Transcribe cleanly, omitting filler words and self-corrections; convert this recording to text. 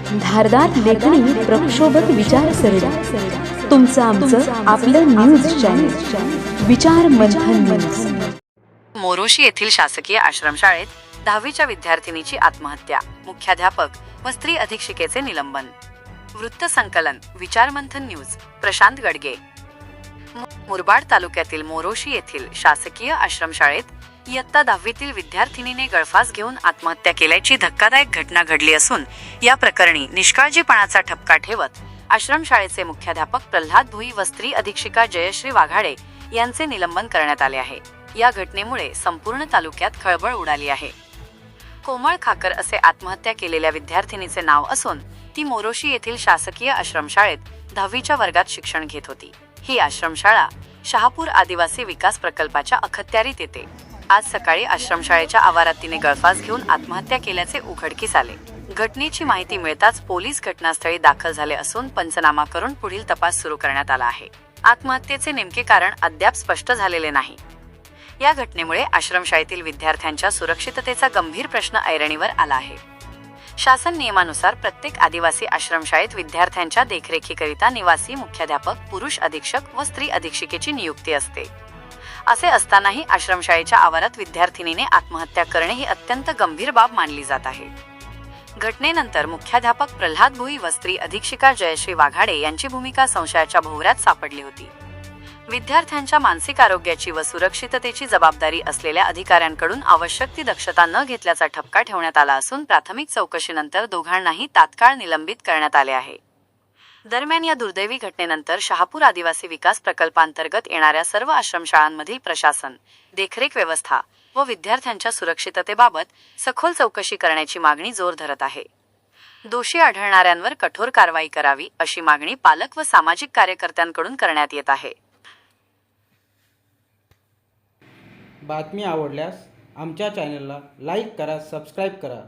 धारदार लेखणी, प्रक्षोभक विचारसरणी, तुमचं आमचं आपलं न्यूज चॅनल विचार मंथन न्यूज। मोरोशी येथील शासकीय आश्रमशाळेत 10वीच्या विद्यार्थिनीची आत्महत्या, मुख्याध्यापक व स्त्री अधीक्षिकेचे निलंबन। वृत्त संकलन विचारमंथन न्यूज, प्रशांत गडगे। मुरबाड तालुक्यातील मोरोशी येथील शासकीय आश्रमशाळेत इयत्ता 10वीतील विद्यार्थिनीने गळफास घेऊन आत्महत्या केल्याची धक्कादायक घटना घडली असून या प्रकरणी निष्काळजीपणाचा ठपका ठेवत आश्रमशाळेचे मुख्याध्यापक प्रल्हाद भुई व स्त्री अधीक्षिका जयश्री वाघाडे यांचे निलंबन करण्यात आले आहे। या घटनेमुळे संपूर्ण तालुक्यात खळबळ उडाली आहे। कोमल खाकर असे आत्महत्या केलेल्या विद्यार्थिनीचे नाव असून ती मोरोशी येथील शासकीय आश्रमशाळेत 10वीच्या वर्गात शिक्षण घेत होती। ही आश्रमशाळा शहापूर आदिवासी विकास प्रकल्पाच्या अखत्यारीत येते। आज सकाळी आश्रमशाळेच्या आवारात तिने गळफास घेऊन आत्महत्या केल्याचे उघडकीस आले। घटनेची माहिती मिळताच पोलीस घटनास्थळी दाखल झाले असून पंचनामा करून पुढील तपास सुरू करण्यात आला आहे। आत्महत्येचे नेमके कारण अद्याप स्पष्ट झालेले नाही। या घटनेमुळे आश्रमशाळेतील विद्यार्थ्यांच्या सुरक्षिततेचा गंभीर प्रश्न ऐरणीवर आला आहे। शासन नियमानुसार प्रत्येक आदिवासी आश्रमशाळेत विद्यार्थ्यांच्या देखरेखीकरिता निवासी मुख्याध्यापक, पुरुष अधीक्षक व स्त्री अधीक्षिकेची नियुक्ती असते। असे असतानाही आश्रमशाळेच्या आवारात विद्यार्थिनीने आत्महत्या करणे ही अत्यंत गंभीर बाब मानली जात आहे। घटनेनंतर मुख्याध्यापक प्रल्हाद भुई व स्त्री अधीक्षिका जयश्री वाघाडे यांची भूमिका संशयाच्या भोवऱ्यात सापडली होती। विद्यार्थ्यांच्या मानसिक आरोग्याची व सुरक्षिततेची जबाबदारी असलेल्या अधिकाऱ्यांकडून आवश्यक ती दक्षता न घेतल्याचा ठपका ठेवण्यात आला असून प्राथमिक चौकशीनंतर दोघांनाही तात्काळ निलंबित करण्यात आले आहे। दरम्यान या दुर्दैवी घटनेनंतर शहापूर आदिवासी विकास प्रकल्पांतर्गत येणाऱ्या सर्व आश्रमशाळांमधील प्रशासन, देखरेख व्यवस्था व विद्यार्थ्यांच्या सुरक्षिततेबाबत सखोल चौकशी करण्याची मागणी जोर धरत आहे। दोषी आढळणाऱ्यांवर कठोर कारवाई करावी अशी मागणी पालक व सामाजिक कार्यकर्त्यांकडून करण्यात येत आहे। बातमी आवडल्यास आमच्या चॅनलला लाईक करा, सबस्क्राईब करा।